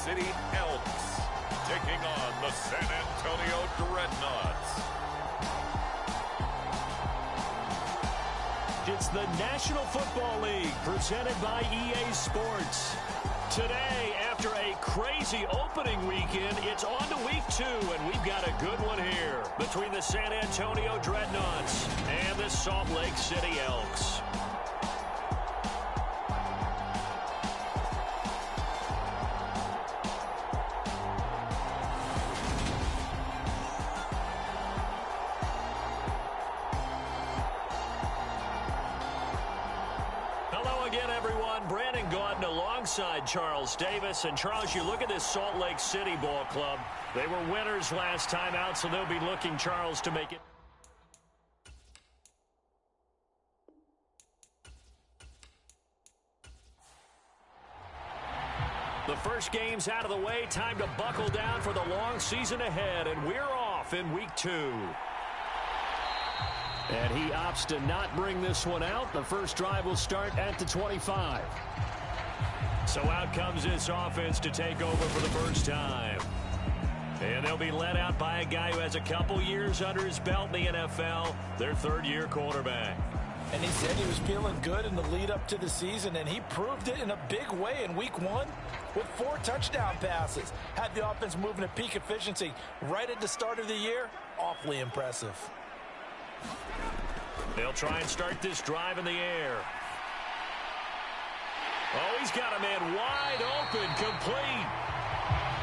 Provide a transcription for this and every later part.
City Elks, taking on the San Antonio Dreadnoughts. It's the National Football League presented by EA Sports. Today, after a crazy opening weekend, it's on to week 2, and we've got a good one here between the San Antonio Dreadnoughts and the Salt Lake City Elks. Alongside Charles Davis. And Charles, you look at this Salt Lake City ball club. They were winners last time out, so they'll be looking, Charles, to make it. The first game's out of the way. Time to buckle down for the long season ahead, and we're off in week 2. And he opts to not bring this one out. The first drive will start at the 25. So out comes this offense to take over for the first time. And they'll be led out by a guy who has a couple years under his belt in the NFL, their third-year quarterback. And he said he was feeling good in the lead-up to the season, and he proved it in a big way in week 1 with 4 touchdown passes. Had the offense moving at peak efficiency right at the start of the year. Awfully impressive. They'll try and start this drive in the air. Oh, he's got a man wide open, complete.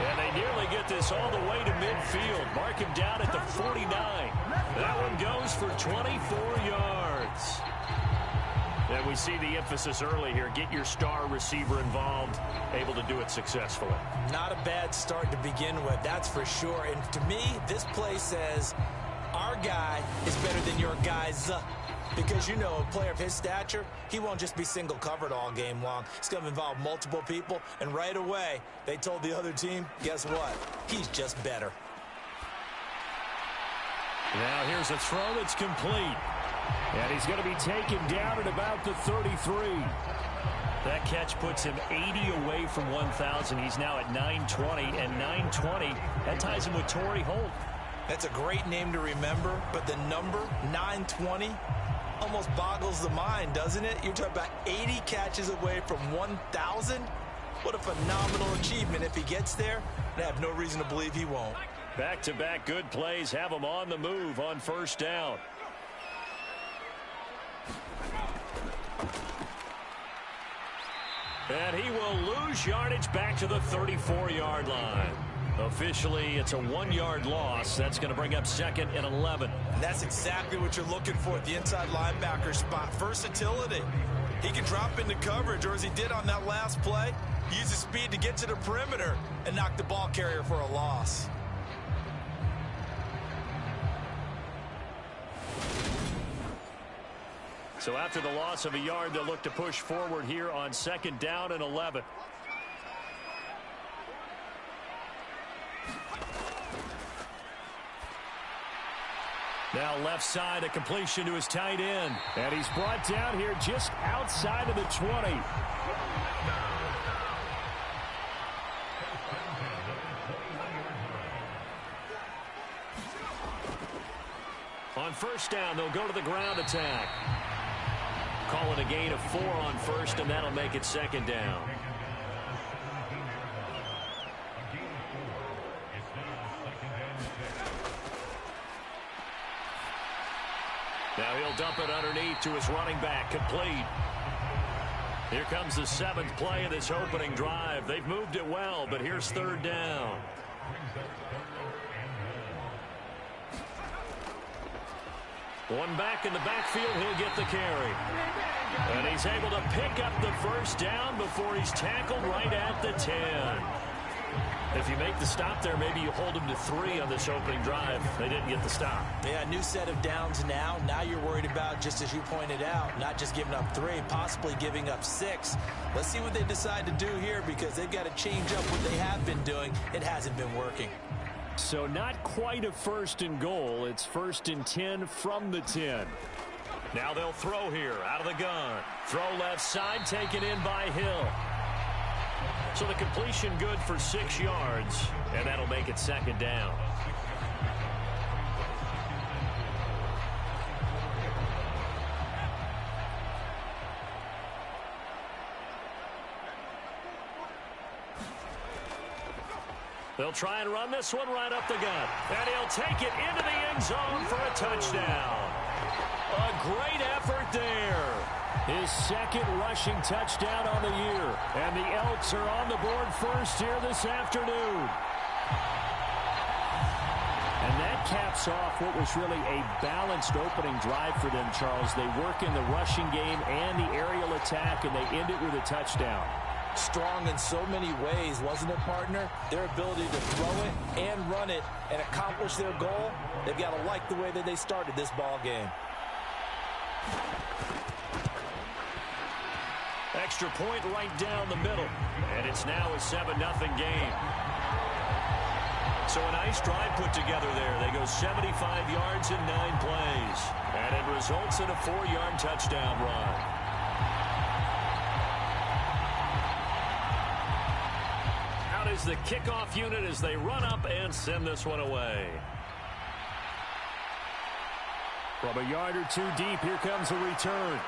And they nearly get this all the way to midfield. Mark him down at the 49. That one goes for 24 yards. And we see the emphasis early here. Get your star receiver involved, able to do it successfully. Not a bad start to begin with, that's for sure. And to me, this play says, our guy is better than your guys. Because, you know, a player of his stature, he won't just be single covered all game long. It's going to involve multiple people. And right away, they told the other team, guess what? He's just better. Now here's a throw that's complete. And he's going to be taken down at about the 33. That catch puts him 80 away from 1,000. He's now at 920, and 920, that ties him with Torrey Holt. That's a great name to remember, but the number, 920, almost boggles the mind, doesn't it? You're talking about 80 catches away from 1,000. What a phenomenal achievement if he gets there. I have no reason to believe he won't. Back-to-back good plays have him on the move on first down. And he will lose yardage back to the 34-yard line. Officially, it's a 1-yard loss. That's going to bring up 2nd and 11. And that's exactly what you're looking for at the inside linebacker spot. Versatility. He can drop into coverage, or as he did on that last play, use his speed to get to the perimeter and knock the ball carrier for a loss. So after the loss of a yard, they'll look to push forward here on 2nd down and 11. Now left side, a completion to his tight end. And he's brought down here just outside of the 20. On first down, they'll go to the ground attack. Call it a gain of 4 on first, and that'll make it 2nd down. Now he'll dump it underneath to his running back, complete. Here comes the 7th play of this opening drive. They've moved it well, but here's 3rd down. One back in the backfield, he'll get the carry. And he's able to pick up the first down before he's tackled right at the 10. If you make the stop there, maybe you hold them to 3 on this opening drive. They didn't get the stop. Yeah, new set of downs now. Now you're worried about, just as you pointed out, not just giving up 3, possibly giving up 6. Let's see what they decide to do here, because they've got to change up what they have been doing. It hasn't been working. So not quite a 1st and goal. It's 1st and 10 from the 10. Now they'll throw here out of the gun. Throw left side, taken in by Hill. So the completion good for 6 yards, and that'll make it second down. They'll try and run this one right up the gut. And he'll take it into the end zone for a touchdown. A great effort there. His second rushing touchdown on the year. And the Elks are on the board first here this afternoon. And that caps off what was really a balanced opening drive for them, Charles. They work in the rushing game and the aerial attack, and they end it with a touchdown. Strong in so many ways, wasn't it, partner? Their ability to throw it and run it and accomplish their goal, they've got to like the way that they started this ball game. Extra point right down the middle, and it's now a 7-0 game. So a nice drive put together there. They go 75 yards in 9 plays, and it results in a 4-yard touchdown run. Is the kickoff unit as they run up and send this one away. From a yard or two deep, here comes a return.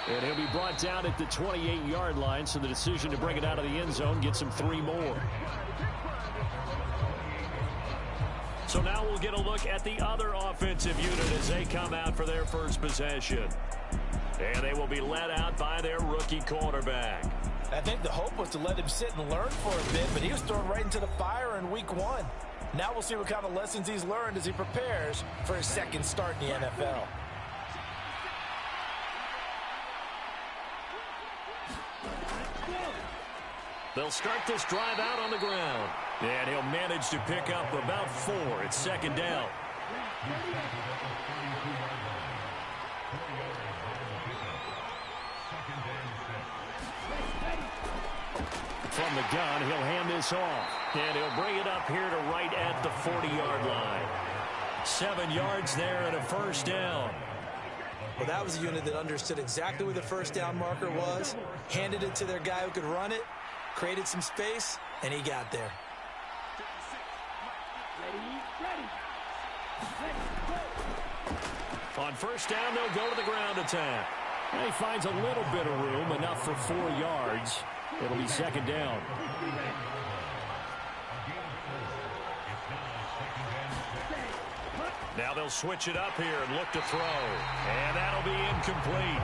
And he'll be brought down at the 28-yard line, so the decision to bring it out of the end zone gets him 3 more. So now we'll get a look at the other offensive unit as they come out for their first possession. And they will be led out by their rookie quarterback. I think the hope was to let him sit and learn for a bit, but he was thrown right into the fire in week 1. Now we'll see what kind of lessons he's learned as he prepares for his second start in the NFL. They'll start this drive out on the ground. And he'll manage to pick up about 4. It's second down. From the gun, he'll hand this off. And he'll bring it up here to right at the 40-yard line. 7 yards there and a first down. Well, that was a unit that understood exactly where the first down marker was, handed it to their guy who could run it, created some space, and he got there. On first down, they'll go to the ground attack. And he finds a little bit of room, enough for 4 yards. It'll be second down. Now they'll switch it up here and look to throw. And that'll be incomplete.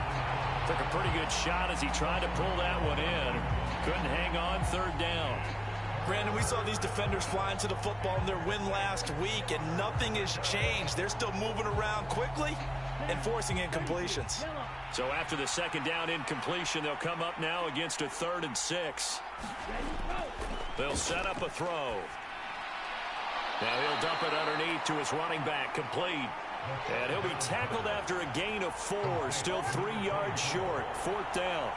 Took a pretty good shot as he tried to pull that one in. Couldn't hang on, third down. Brandon, we saw these defenders flying to the football in their win last week, and nothing has changed. They're still moving around quickly and forcing incompletions. So after the second down incompletion, they'll come up now against a 3rd and 6. They'll set up a throw. Now he'll dump it underneath to his running back, complete. And he'll be tackled after a gain of 4, still 3 yards short, 4th down.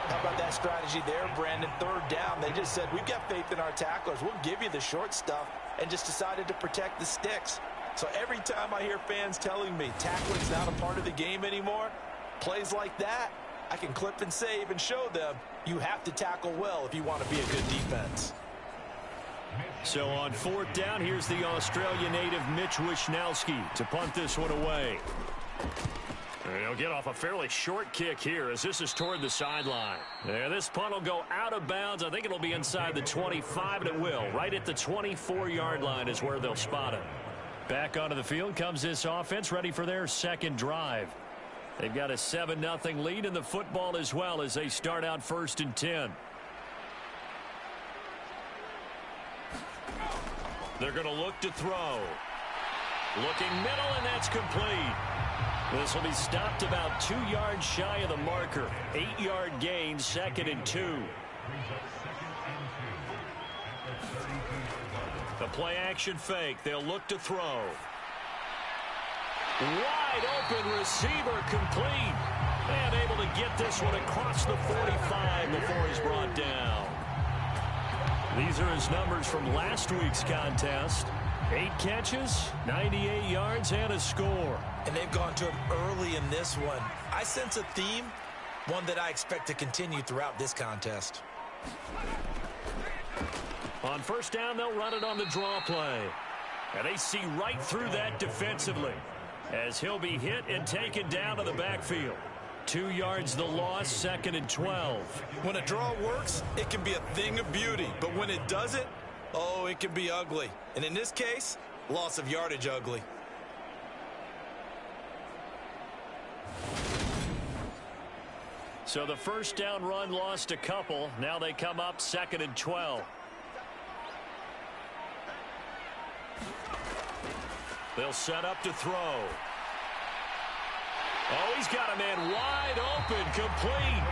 How about that strategy there, Brandon? 3rd down, they just said, we've got faith in our tacklers. We'll give you the short stuff, and just decided to protect the sticks. So every time I hear fans telling me tackling's not a part of the game anymore, plays like that, I can clip and save and show them you have to tackle well if you want to be a good defense. So on 4th down, here's the Australia native Mitch Wishnowski to punt this one away. And he'll get off a fairly short kick here as this is toward the sideline. And this punt will go out of bounds. I think it'll be inside the 25, and it will. Right at the 24-yard line is where they'll spot it. Back onto the field comes this offense, ready for their second drive. They've got a 7-0 lead in the football as well as they start out 1st and 10. They're going to look to throw. Looking middle, and that's complete. This will be stopped about 2 yards shy of the marker. 8-yard gain, 2nd and 2. The play action fake. They'll look to throw. Wide open receiver, complete. And able to get this one across the 45 before he's brought down. These are his numbers from last week's contest. 8 catches, 98 yards, and a score. And they've gone to him early in this one. I sense a theme, one that I expect to continue throughout this contest. On first down, they'll run it on the draw play. And they see right through that defensively as he'll be hit and taken down to the backfield. 2 yards the loss, 2nd and 12. When a draw works, it can be a thing of beauty. But when it doesn't, oh, it can be ugly. And in this case, loss of yardage ugly. So the first down run lost a couple. Now they come up 2nd and 12. They'll set up to throw. Oh, he's got a man wide open, complete.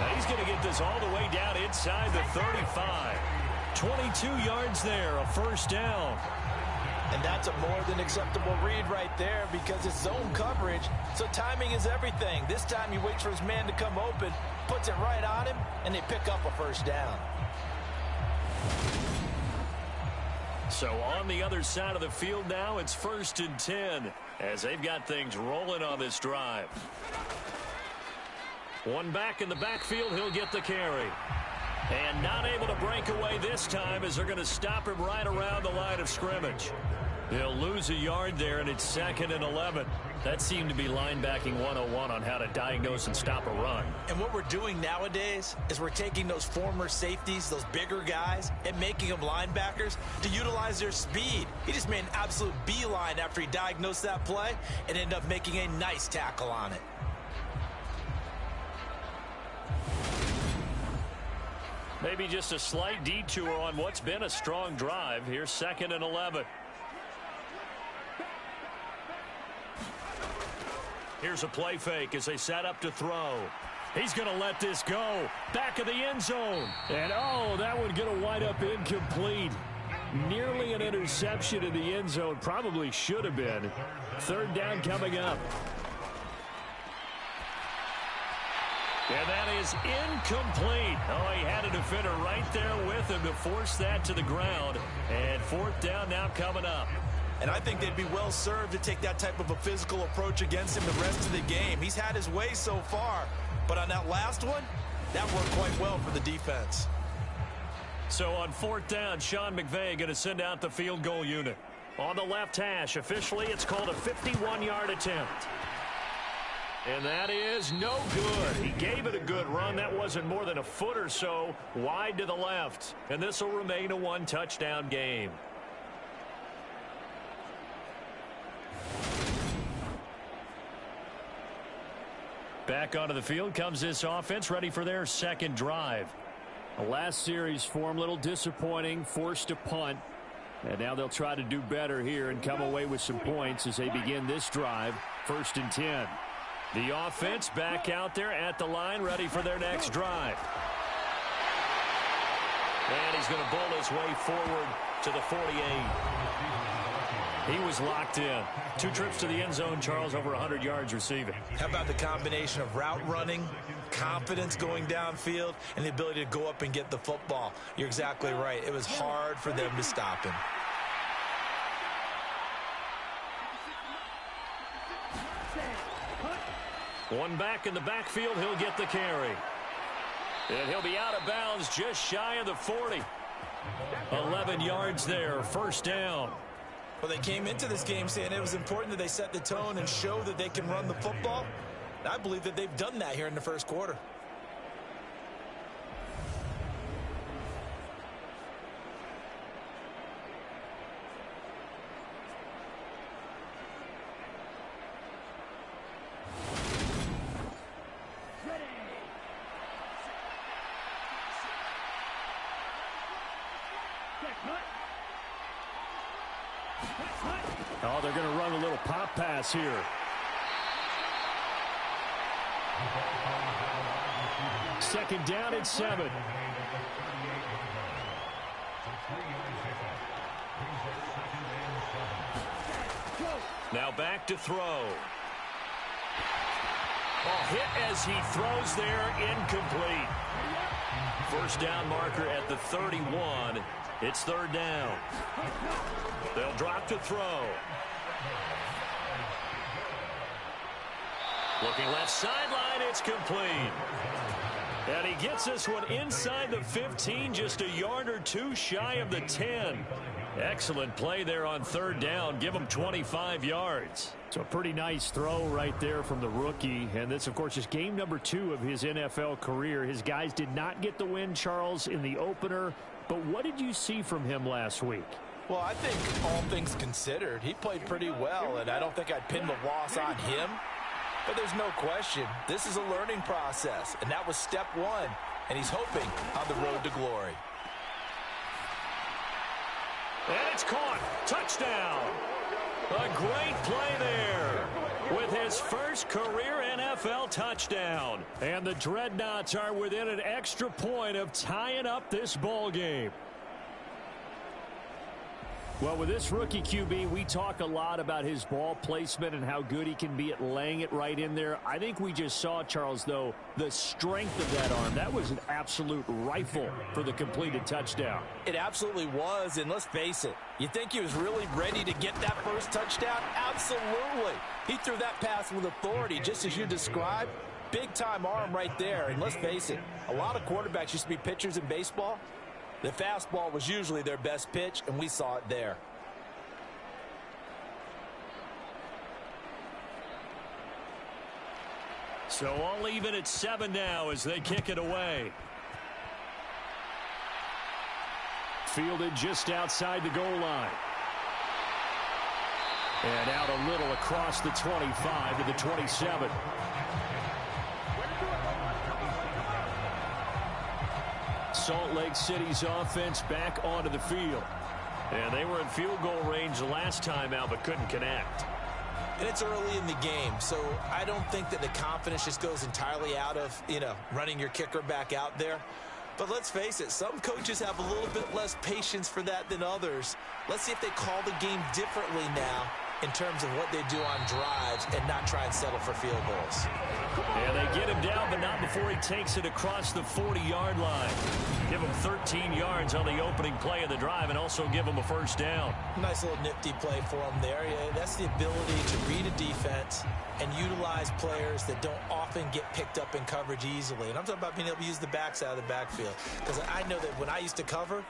Now he's going to get this all the way down inside the 35. 22 yards there, a first down. And that's a more than acceptable read right there because it's zone coverage, so timing is everything. This time he waits for his man to come open, puts it right on him, and they pick up a first down. So on the other side of the field now, it's 1st and 10 as they've got things rolling on this drive. One back in the backfield, he'll get the carry. And not able to break away this time as they're going to stop him right around the line of scrimmage. He'll lose a yard there, and it's 2nd and 11. That seemed to be linebacking 101 on how to diagnose and stop a run. And what we're doing nowadays is we're taking those former safeties, those bigger guys, and making them linebackers to utilize their speed. He just made an absolute beeline after he diagnosed that play and ended up making a nice tackle on it. Maybe just a slight detour on what's been a strong drive. Here's 2nd and 11. Here's a play fake as they set up to throw. He's going to let this go. Back of the end zone. And, oh, that one going to wind up incomplete. Nearly an interception in the end zone. Probably should have been. 3rd down coming up. And that is incomplete. Oh, he had a defender right there with him to force that to the ground. And 4th down now coming up. And I think they'd be well served to take that type of a physical approach against him the rest of the game. He's had his way so far. But on that last one, that worked quite well for the defense. So on 4th down, Sean McVay going to send out the field goal unit. On the left hash, officially it's called a 51-yard attempt. And that is no good. He gave it a good run. That wasn't more than a foot or so wide to the left. And this will remain a 1-touchdown game. Back onto the field comes this offense, ready for their 2nd drive. The last series for them, a little disappointing, forced a punt. And now they'll try to do better here and come away with some points as they begin this drive, 1st and 10. The offense back out there at the line, ready for their next drive. And he's going to bull his way forward to the 48. He was locked in. 2 trips to the end zone, Charles, over 100 yards receiving. How about the combination of route running, confidence going downfield, and the ability to go up and get the football? You're exactly right. It was hard for them to stop him. One back in the backfield, he'll get the carry. And he'll be out of bounds just shy of the 40. 11 yards there, 1st down. Well, they came into this game saying it was important that they set the tone and show that they can run the football. And I believe that they've done that here in the 1st quarter. Oh, they're going to run a little pop pass here. Second down and 7. Now back to throw. Oh, hit as he throws there, incomplete. First down marker at the 31. It's 3rd down. They'll drop to throw. Looking left sideline, it's complete. And he gets this one inside the 15, just a yard or two shy of the 10. Excellent play there on third down. Give him 25 yards. So a pretty nice throw right there from the rookie. And this, of course, is game number 2 of his NFL career. His guys did not get the win, Charles, in the opener. But what did you see from him last week? Well, I think all things considered, he played pretty well, and I don't think I'd pin the loss on him. But there's no question, this is a learning process, and that was step 1, and he's hoping on the road to glory. And it's caught. Touchdown. A great play there with his first career NFL touchdown. And the Dreadnoughts are within an extra point of tying up this ball game. Well, with this rookie QB, we talk a lot about his ball placement and how good he can be at laying it right in there. I think we just saw, Charles, though, the strength of that arm. That was an absolute rifle for the completed touchdown. It absolutely was, and let's face it, you think he was really ready to get that first touchdown? Absolutely. He threw that pass with authority, just as you described. Big-time arm right there, and let's face it, a lot of quarterbacks used to be pitchers in baseball. The fastball was usually their best pitch, and we saw it there. So all even at 7 now as they kick it away. Fielded just outside the goal line. And out a little across the 25 to the 27. Salt Lake City's offense back onto the field. And they were in field goal range the last time out but couldn't connect. And it's early in the game, so I don't think that the confidence just goes entirely out of, running your kicker back out there. But let's face it, some coaches have a little bit less patience for that than others. Let's see if they call the game differently now in terms of what they do on drives and not try and settle for field goals. And they get him down, but not before he takes it across the 40-yard line. Give him 13 yards on the opening play of the drive and also give him a first down. Nice little nifty play for him there. Yeah, that's the ability to read a defense and utilize players that don't often get picked up in coverage easily. And I'm talking about being able to use the backside of the backfield. Because I know that when I used to cover,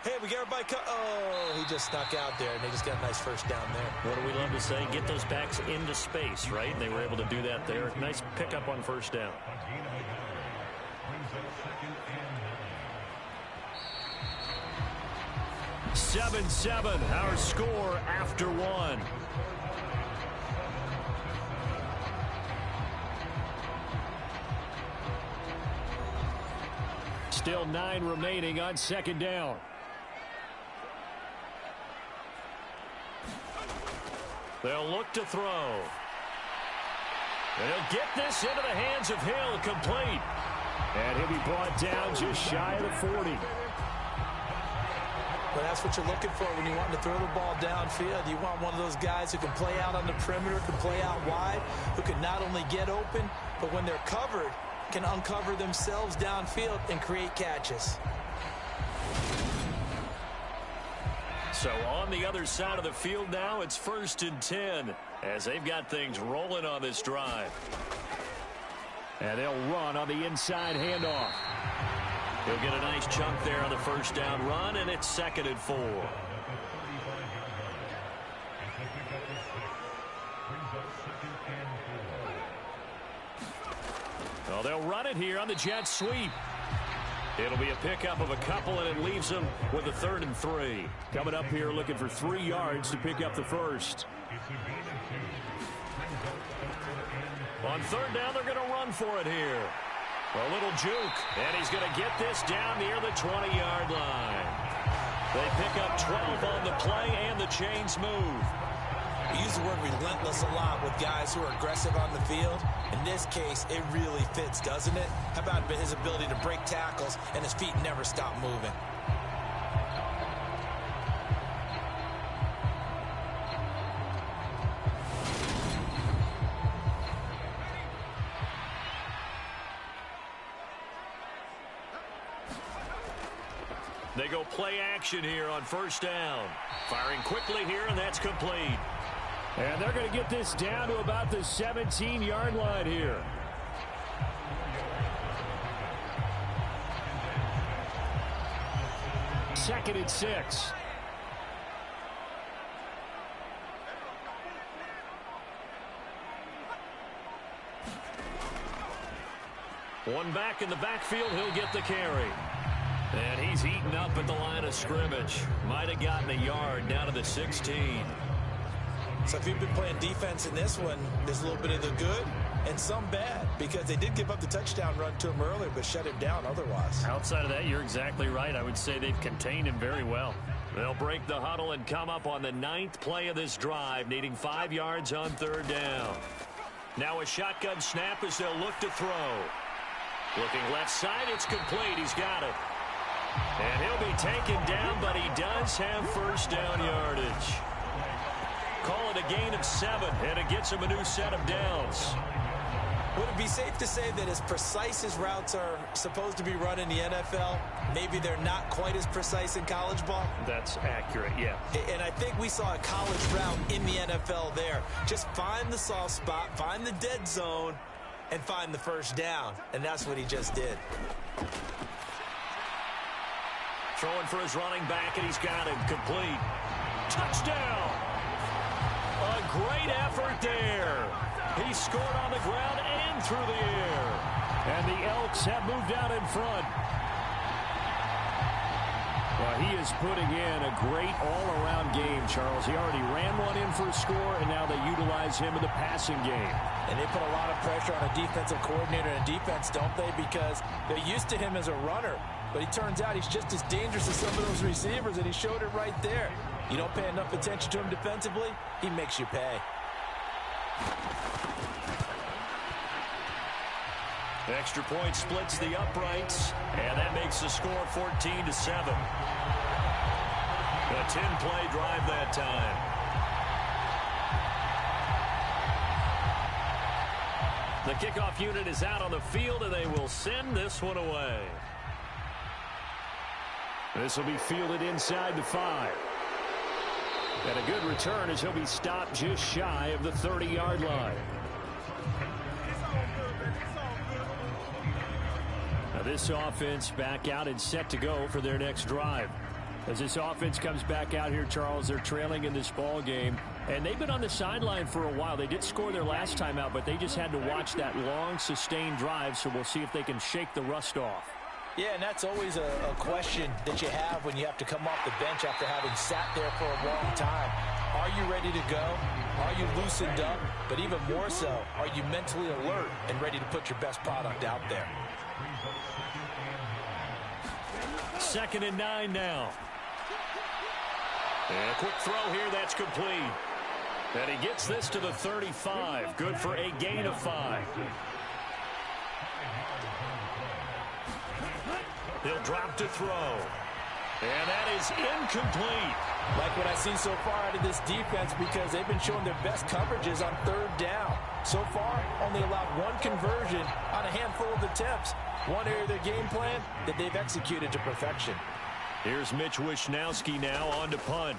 hey, we got everybody oh, he just snuck out there, and they just got a nice first down there. What do we love to say? Get those backs into space, right? And they were able to do that there. Nice pickup on first down. Seven, our score after 1. Still 9 remaining on second down. They'll look to throw. And he'll get this into the hands of Hill, complete. And he'll be brought down just shy of the 40. Well, that's what you're looking for when you want to throw the ball downfield. You want one of those guys who can play out on the perimeter, can play out wide, who can not only get open, but when they're covered, can uncover themselves downfield and create catches. So on the other side of the field now, it's 1st and 10 as they've got things rolling on this drive. And they'll run on the inside handoff. He'll get a nice chunk there on the first down run, and it's 2nd and 4. Well, they'll run it here on the jet sweep. It'll be a pickup of a couple, and it leaves them with a 3rd and 3. Coming up here looking for 3 yards to pick up the first. On 3rd down, they're going to run for it here. A little juke, and he's going to get this down near the 20-yard line. They pick up 12 on the play, and the chains move. We use the word relentless a lot with guys who are aggressive on the field. In this case, it really fits, doesn't it? How about his ability to break tackles and his feet never stop moving? They go play action here on 1st down. Firing quickly here, and that's complete. And they're going to get this down to about the 17-yard line here. 2nd and 6. One back in the backfield, he'll get the carry. And he's eaten up at the line of scrimmage. Might have gotten a yard down to the 16. So if you've been playing defense in this one, there's a little bit of the good and some bad, because they did give up the touchdown run to him earlier, but shut him down otherwise. Outside of that, you're exactly right. I would say they've contained him very well. They'll break the huddle and come up on the 9th play of this drive, needing 5 yards on 3rd down. Now a shotgun snap as they'll look to throw. Looking left side, it's complete. He's got it. And he'll be taken down, but he does have 1st down yardage. Call it a gain of 7, and it gets him a new set of downs. Would it be safe to say that as precise as routes are supposed to be run in the NFL, maybe they're not quite as precise in college ball? That's accurate, yeah. And I think we saw a college route in the NFL there. Just find the soft spot, find the dead zone, and find the 1st down. And that's what he just did. Throwing for his running back, and he's got him complete. Touchdown! A great effort there. He scored on the ground and through the air. And the Elks have moved out in front. Well, he is putting in a great all-around game, Charles. He already ran one in for a score, and now they utilize him in the passing game. And they put a lot of pressure on a defensive coordinator and defense, don't they? Because they're used to him as a runner. But he turns out he's just as dangerous as some of those receivers, and he showed it right there. You don't pay enough attention to him defensively, he makes you pay. Extra point splits the uprights, and that makes the score 14-7. A 10-play drive that time. The kickoff unit is out on the field, and they will send this one away. This will be fielded inside the 5. And a good return as he'll be stopped just shy of the 30-yard line. Now this offense back out and set to go for their next drive. As this offense comes back out here, Charles, they're trailing in this ball game. And they've been on the sideline for a while. They did score their last time out, but they just had to watch that long, sustained drive. So we'll see if they can shake the rust off. Yeah, and that's always a question that you have when you have to come off the bench after having sat there for a long time. Are you ready to go? Are you loosened up? But even more so, are you mentally alert and ready to put your best product out there? 2nd and 9 now. And a quick throw here, that's complete. And he gets this to the 35. Good for a gain of 5. He'll drop to throw. And that is incomplete. Like what I've seen so far out of this defense, because they've been showing their best coverages on 3rd down. So far, only allowed 1 conversion on a handful of attempts. One area of their game plan that they've executed to perfection. Here's Mitch Wishnowski now on to punt.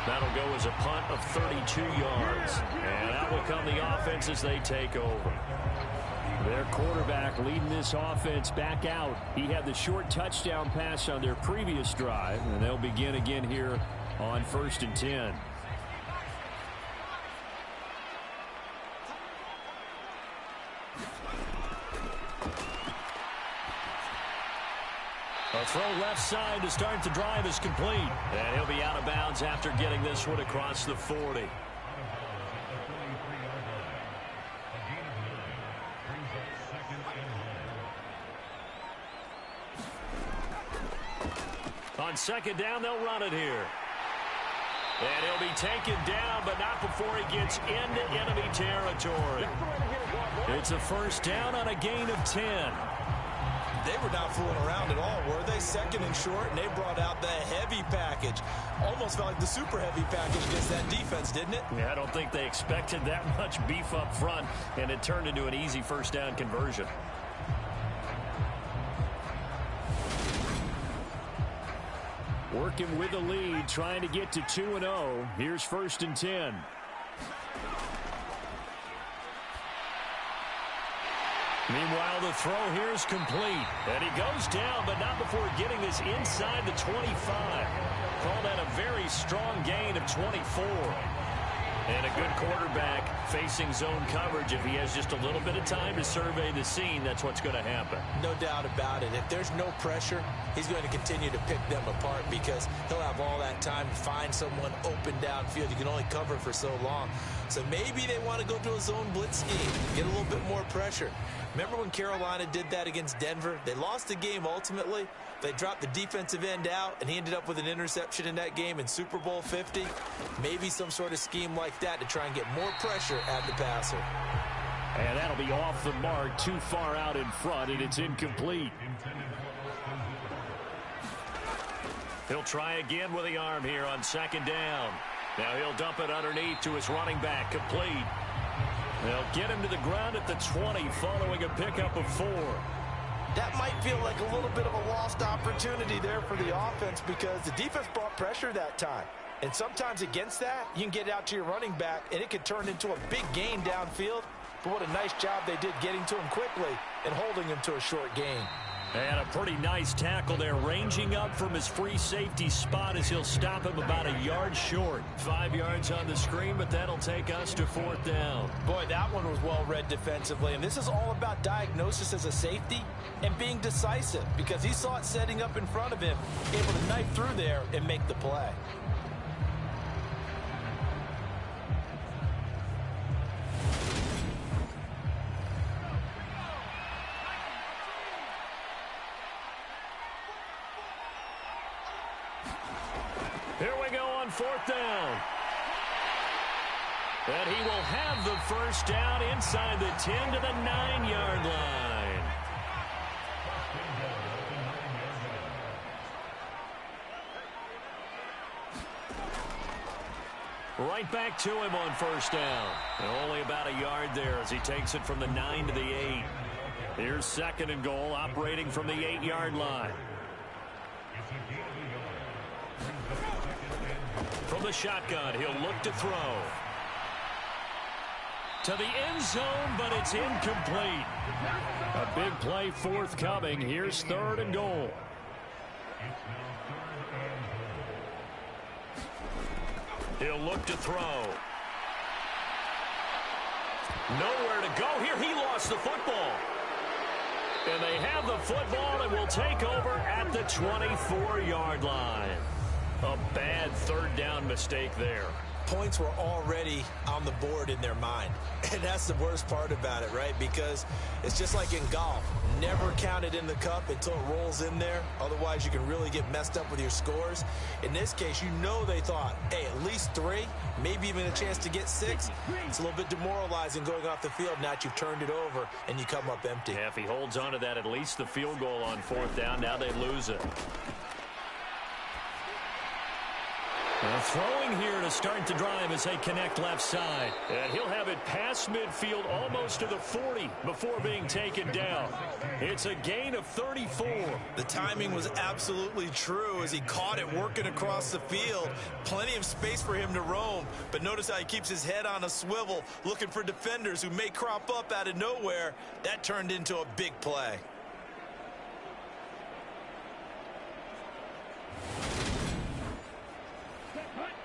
That'll go as a punt of 32 yards. And that will come the offense as they take over. Their quarterback leading this offense back out. He had the short touchdown pass on their previous drive, and they'll begin again here on 1st and 10. A throw left side to start the drive is complete. And he'll be out of bounds after getting this one across the 40. On 2nd down, they'll run it here. And he'll be taken down, but not before he gets into enemy territory. It's a 1st down on a gain of 10. They were not fooling around at all, were they? 2nd and short, and they brought out the heavy package. Almost felt like the super heavy package against that defense, didn't it? Yeah, I don't think they expected that much beef up front, and it turned into an easy 1st down conversion. Working with the lead, trying to get to 2-0. Here's 1st and 10. the throw here is complete. And he goes down, but not before getting this inside the 25. Call that a very strong gain of 24. And a good quarterback facing zone coverage. If he has just a little bit of time to survey the scene, that's what's going to happen. No doubt about it. If there's no pressure, he's going to continue to pick them apart because he'll have all that time to find someone open downfield. You can only cover for so long. So maybe they want to go to a zone blitz scheme, get a little bit more pressure. Remember when Carolina did that against Denver? They lost the game ultimately. They dropped the defensive end out, and he ended up with an interception in that game in Super Bowl 50. Maybe some sort of scheme like that to try and get more pressure at the passer. And that'll be off the mark, too far out in front, and it's incomplete. He'll try again with the arm here on second down. Now he'll dump it underneath to his running back, complete. They'll get him to the ground at the 20 following a pickup of 4. That might feel like a little bit of a lost opportunity there for the offense because the defense brought pressure that time. And sometimes against that, you can get out to your running back, and it could turn into a big gain downfield. But what a nice job they did getting to him quickly and holding him to a short gain. And a pretty nice tackle there, ranging up from his free safety spot as he'll stop him about a yard short. 5 yards on the screen, but that'll take us to 4th down. Boy, that one was well read defensively. And this is all about diagnosis as a safety and being decisive because he saw it setting up in front of him, able to knife through there and make the play. Here we go on 4th down. And he will have the first down inside the 10 to the 9-yard line. Right back to him on 1st down. And only about a yard there as he takes it from the 9 to the 8. Here's 2nd and goal, operating from the 8-yard line. From the shotgun, he'll look to throw. To the end zone, but it's incomplete. A big play forthcoming. Here's 3rd and goal. He'll look to throw. Nowhere to go here. He lost the football. And they have the football and will take over at the 24-yard line. A bad 3rd down mistake there. Points were already on the board in their mind. And that's the worst part about it, right? Because it's just like in golf. Never count it in the cup until it rolls in there. Otherwise, you can really get messed up with your scores. In this case, you know they thought, hey, at least 3, maybe even a chance to get 6. It's a little bit demoralizing going off the field now that you've turned it over and you come up empty. Yeah, if he holds on to that, at least the field goal on 4th down, now they lose it. Throwing here to start the drive as they connect left side. And he'll have it past midfield almost to the 40 before being taken down. It's a gain of 34. The timing was absolutely true as he caught it working across the field. Plenty of space for him to roam. But notice how he keeps his head on a swivel looking for defenders who may crop up out of nowhere. That turned into a big play.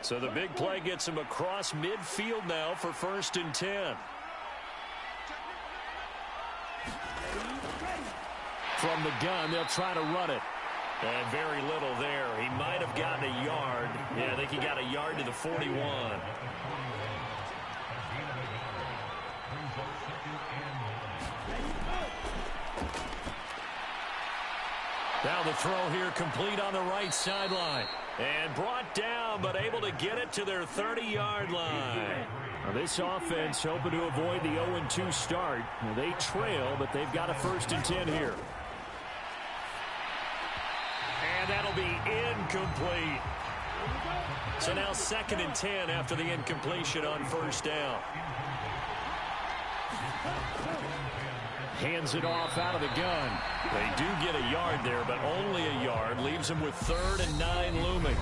So the big play gets him across midfield now for 1st and 10. From the gun, they'll try to run it. And very little there. He might have gotten a yard. Yeah, I think he got a yard to the 41. Now the throw here complete on the right sideline. And brought down, but able to get it to their 30-yard line. Now this offense hoping to avoid the 0-2 start. They trail, but they've got a 1st and 10 here. And that'll be incomplete. So now 2nd and 10 after the incompletion on 1st down. Hands it off out of the gun. They do get a yard there, but only a yard. Leaves them with 3rd and 9 looming.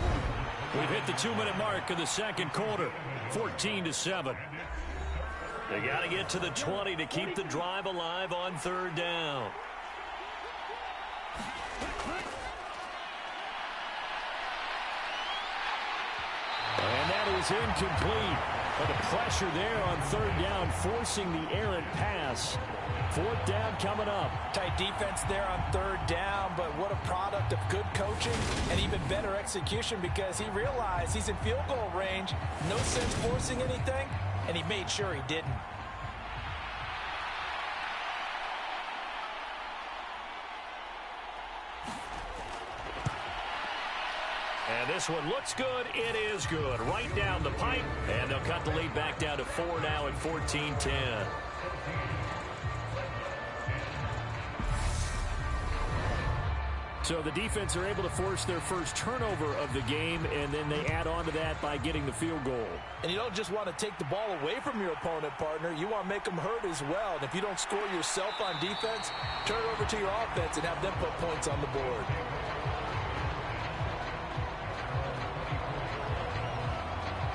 We've hit the 2-minute mark of the 2nd quarter. 14-7. They got to get to the 20 to keep the drive alive on third down. And that is incomplete. But the pressure there on third down, forcing the errant pass. Fourth down coming up. Tight defense there on third down, but what a product of good coaching and even better execution, because he realized he's in field goal range. No sense forcing anything, and he made sure he didn't. And this one looks good. It is good. Right down the pipe. And they'll cut the lead back down to 4 now at 14-10. So the defense are able to force their first turnover of the game, and then they add on to that by getting the field goal. And you don't just want to take the ball away from your opponent, partner. You want to make them hurt as well. And if you don't score yourself on defense, turn it over to your offense and have them put points on the board.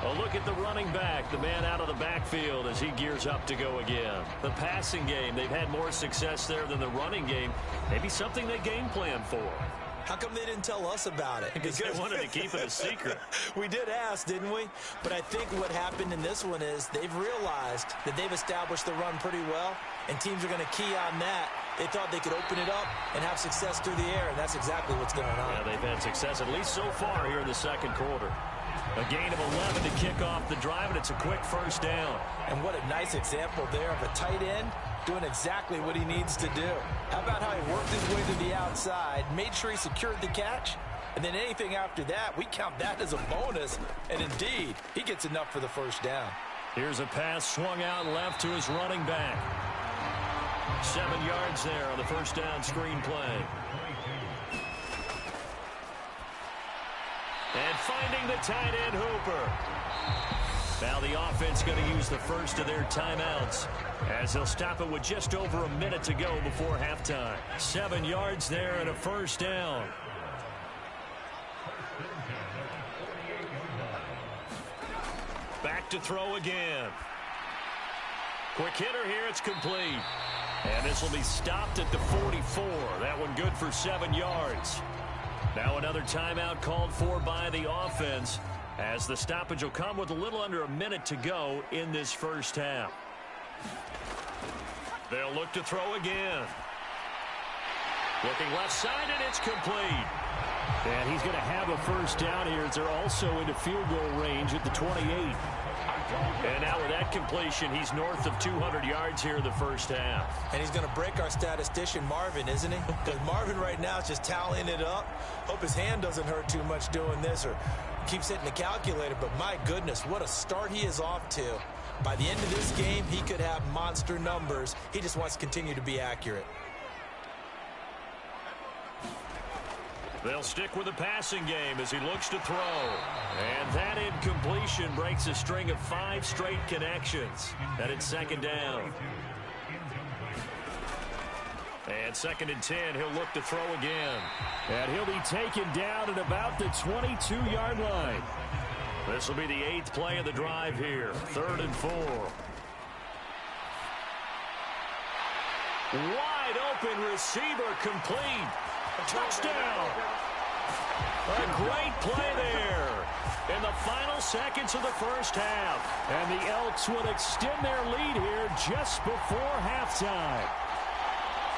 A look at the running back, the man out of the backfield as he gears up to go again. The passing game, they've had more success there than the running game. Maybe something they game plan for. How come they didn't tell us about it? Because they wanted to keep it a secret. We did ask, didn't we? But I think what happened in this one is they've realized that they've established the run pretty well, and teams are going to key on that. They thought they could open it up and have success through the air, and that's exactly what's going on. Yeah, they've had success, at least so far here in the second quarter. A gain of 11 to kick off the drive, and it's a quick first down. And what a nice example there of a tight end doing exactly what he needs to do. How about how he worked his way to the outside, made sure he secured the catch, and then anything after that, we count that as a bonus. And indeed, he gets enough for the first down. Here's a pass swung out left to his running back. 7 yards there on the first down screen play. And finding the tight end Hooper. Now the offense going to use the first of their timeouts as they'll stop it with just over a minute to go before halftime. 7 yards there and a first down. Back to throw again. Quick hitter here, it's complete. And this will be stopped at the 44. That one good for 7 yards. Now another timeout called for by the offense as the stoppage will come with a little under a minute to go in this first half. They'll look to throw again. Looking left side, and it's complete. And he's going to have a first down here as they're also into field goal range at the 28. And now with that completion, he's north of 200 yards here in the first half. And he's going to break our statistician Marvin, isn't he? Because Marvin right now is just tallying it up. Hope his hand doesn't hurt too much doing this or keeps hitting the calculator. But my goodness, what a start he is off to. By the end of this game, he could have monster numbers. He just wants to continue to be accurate. They'll stick with the passing game as he looks to throw. And that incompletion breaks a string of 5 straight connections. And it's second down. And second and 10, he'll look to throw again. And he'll be taken down at about the 22-yard line. This will be the 8th play of the drive here. 3rd and 4. Wide open receiver complete. Touchdown. A great play there in the final seconds of the first half. And the Elks would extend their lead here just before halftime.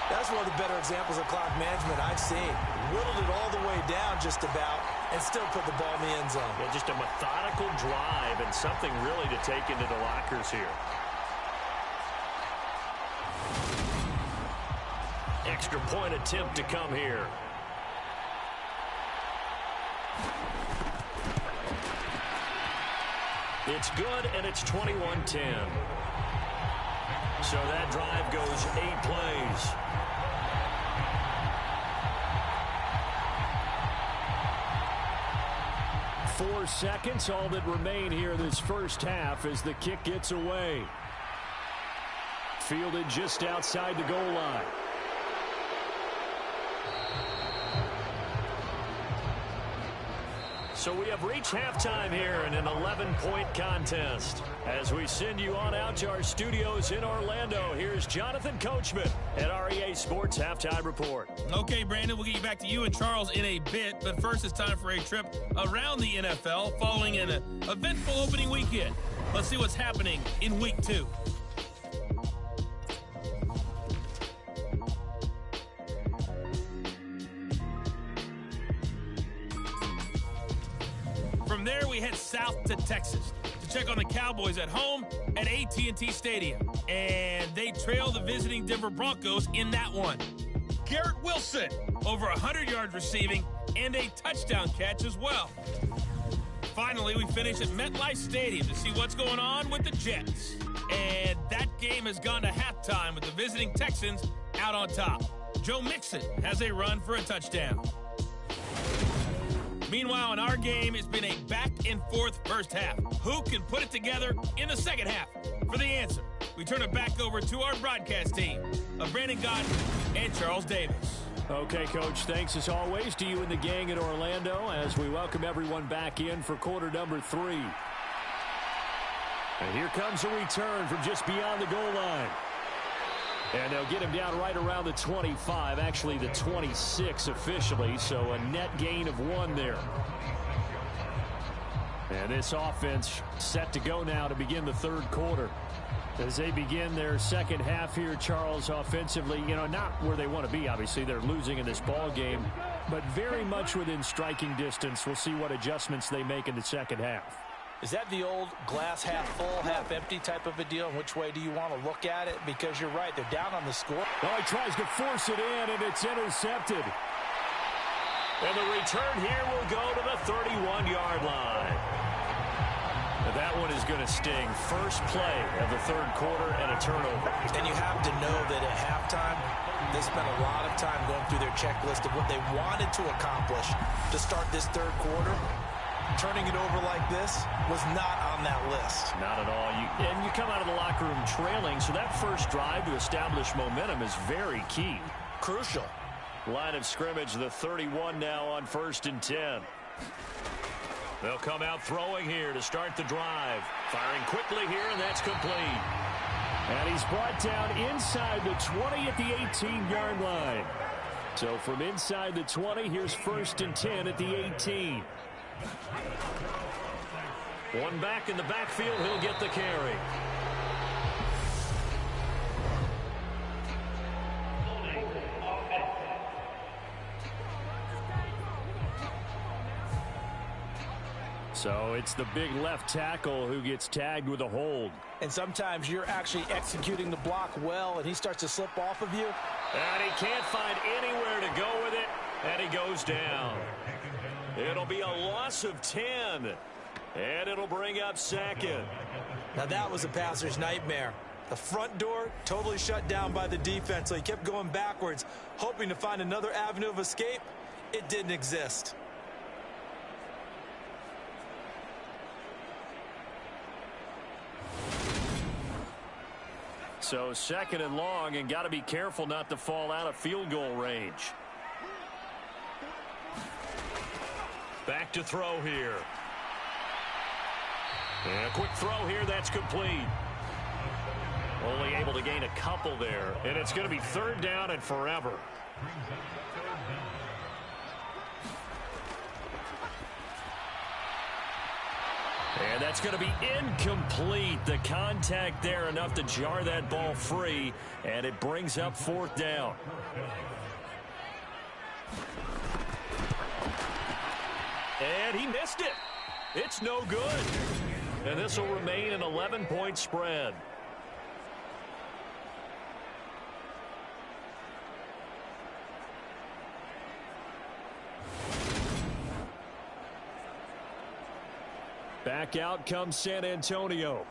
That's one of the better examples of clock management I've seen. Whittled it all the way down just about and still put the ball in the end zone. Yeah, just a methodical drive and something really to take into the lockers here. Extra point attempt to come here. It's good, and it's 21-10. So that drive goes 8 plays. Four seconds, all that remain here this first half as the kick gets away. Fielded just outside the goal line. So we have reached halftime here in an 11-point contest. As we send you on out to our studios in Orlando, here's Jonathan Coachman at REA Sports Halftime Report. Okay, Brandon, we'll get you back to you and Charles in a bit, but first it's time for a trip around the NFL following an eventful opening weekend. Let's see what's happening in Week 2. From there, we head south to Texas to check on the Cowboys at home at AT&T Stadium. And they trail the visiting Denver Broncos in that one. Garrett Wilson, over 100 yards receiving and a touchdown catch as well. Finally, we finish at MetLife Stadium to see what's going on with the Jets. And that game has gone to halftime with the visiting Texans out on top. Joe Mixon has a run for a touchdown. Meanwhile, in our game, it's been a back-and-forth first half. Who can put it together in the second half? For the answer, we turn it back over to our broadcast team of Brandon Gott and Charles Davis. Okay, Coach, thanks as always to you and the gang in Orlando as we welcome everyone back in for quarter number 3. And here comes a return from just beyond the goal line. And they'll get him down right around the 25, actually the 26 officially, so a net gain of 1 there. And this offense set to go now to begin the third quarter. As they begin their second half here, Charles, offensively, not where they want to be, obviously. They're losing in this ball game, but very much within striking distance. We'll see what adjustments they make in the second half. Is that the old glass half full, half empty type of a deal? And which way do you want to look at it? Because you're right, they're down on the score. Oh, he tries to force it in, and it's intercepted. And the return here will go to the 31-yard line. Now that one is going to sting. First play of the third quarter and a turnover. And you have to know that at halftime, they spent a lot of time going through their checklist of what they wanted to accomplish to start this third quarter. Turning it over like this was not on that list. Not at all. And you come out of the locker room trailing, so that first drive to establish momentum is very key. Crucial. Line of scrimmage, the 31 now on 1st and 10. They'll come out throwing here to start the drive. Firing quickly here, and that's complete. And he's brought down inside the 20 at the 18-yard line. So from inside the 20, here's 1st and 10 at the 18. One back in the backfield, he'll get the carry. So it's the big left tackle who gets tagged with a hold. And sometimes you're actually executing the block well, and he starts to slip off of you. And he can't find anywhere to go with it, and he goes down. It'll be a loss of 10, and it'll bring up 2nd. Now that was a passer's nightmare. The front door totally shut down by the defense, so he kept going backwards, hoping to find another avenue of escape. It didn't exist. So 2nd and long, and got to be careful not to fall out of field goal range. Back to throw here. And a quick throw here, that's complete. Only able to gain a couple there. And it's going to be 3rd down and forever. And that's going to be incomplete. The contact there enough to jar that ball free. And it brings up 4th down. And he missed it. It's no good. And this will remain an 11-point spread. Back out comes San Antonio.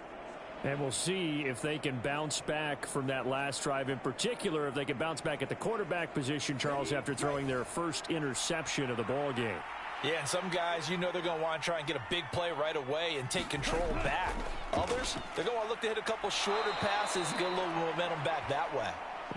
And we'll see if they can bounce back from that last drive. In particular, if they can bounce back at the quarterback position, Charles, after throwing their first interception of the ball game. Yeah, and some guys, they're going to want to try and get a big play right away and take control back. Others, they're going to look to hit a couple shorter passes and get a little momentum back that way.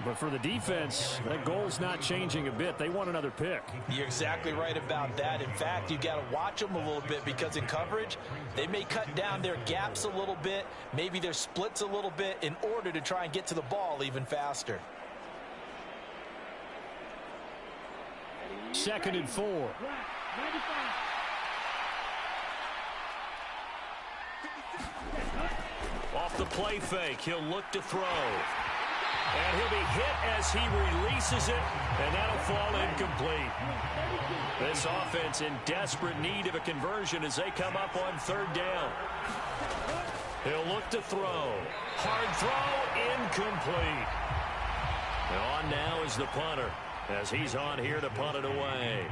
But for the defense, that goal's not changing a bit. They want another pick. You're exactly right about that. In fact, you got to watch them a little bit because in coverage, they may cut down their gaps a little bit, maybe their splits a little bit in order to try and get to the ball even faster. 2nd and 4. Off the play fake, he'll look to throw. And he'll be hit as he releases it, and that'll fall incomplete. This offense in desperate need of a conversion as they come up on 3rd down. He'll look to throw. Hard throw, incomplete. And on now is the punter as he's on here to punt it away.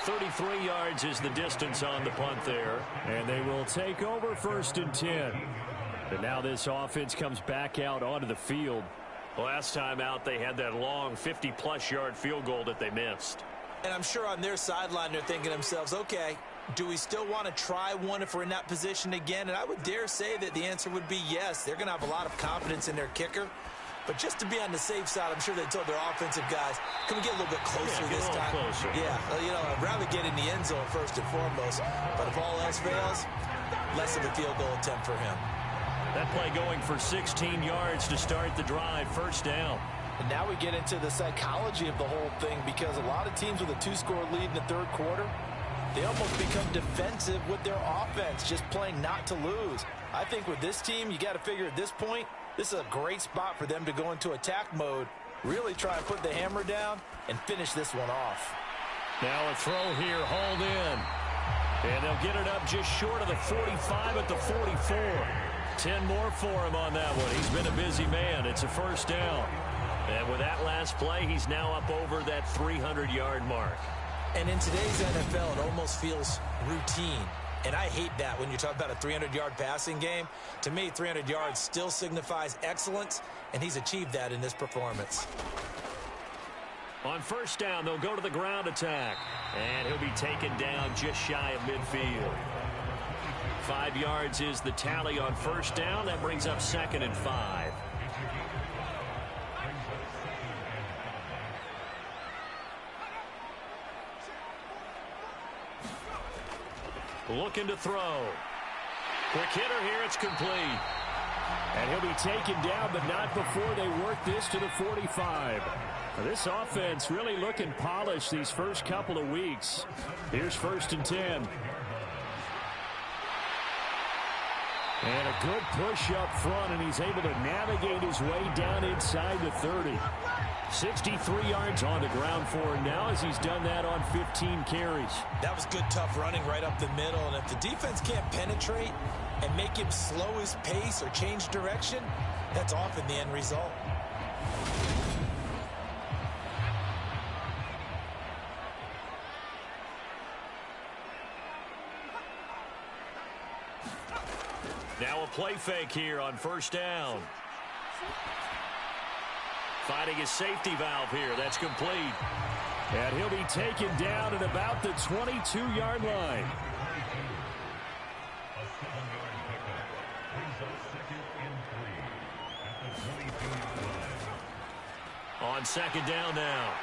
33 yards is the distance on the punt there. And they will take over 1st and 10. And now this offense comes back out onto the field. Last time out, they had that long 50-plus yard field goal that they missed. And I'm sure on their sideline they're thinking to themselves, okay, do we still want to try one if we're in that position again? And I would dare say that the answer would be yes. They're going to have a lot of confidence in their kicker. But just to be on the safe side, I'm sure they told their offensive guys, can we get a little bit closer this time? Closer. Yeah, you know, I'd rather get in the end zone first and foremost. But if all else fails, less of a field goal attempt for him. That play going for 16 yards to start the drive, 1st down. And now we get into the psychology of the whole thing because a lot of teams with a 2-score lead in the 3rd quarter, they almost become defensive with their offense, just playing not to lose. I think with this team, you got to figure at this point, this is a great spot for them to go into attack mode, really try and put the hammer down and finish this one off. Now a throw here, hauled in. And they'll get it up just short of the 45 at the 44. 10 more for him on that one. He's been a busy man. It's a 1st down. And with that last play, he's now up over that 300-yard mark. And in today's NFL, it almost feels routine. And I hate that when you talk about a 300-yard passing game. To me, 300 yards still signifies excellence, and he's achieved that in this performance. On 1st down, they'll go to the ground attack. And he'll be taken down just shy of midfield. 5 yards is the tally on 1st down. That brings up 2nd and 5. Looking to throw. Quick hitter here. It's complete. And he'll be taken down, but not before they work this to the 45. Now, this offense really looking polished these first couple of weeks. Here's 1st and 10. And a good push up front, and he's able to navigate his way down inside the 30. 63 yards on the ground for him now as he's done that on 15 carries. That was good, tough running right up the middle. And if the defense can't penetrate and make him slow his pace or change direction, that's often the end result. Now a play fake here on 1st down. Finding his safety valve here. That's complete. And he'll be taken down at about the 22-yard line. On 2nd down now.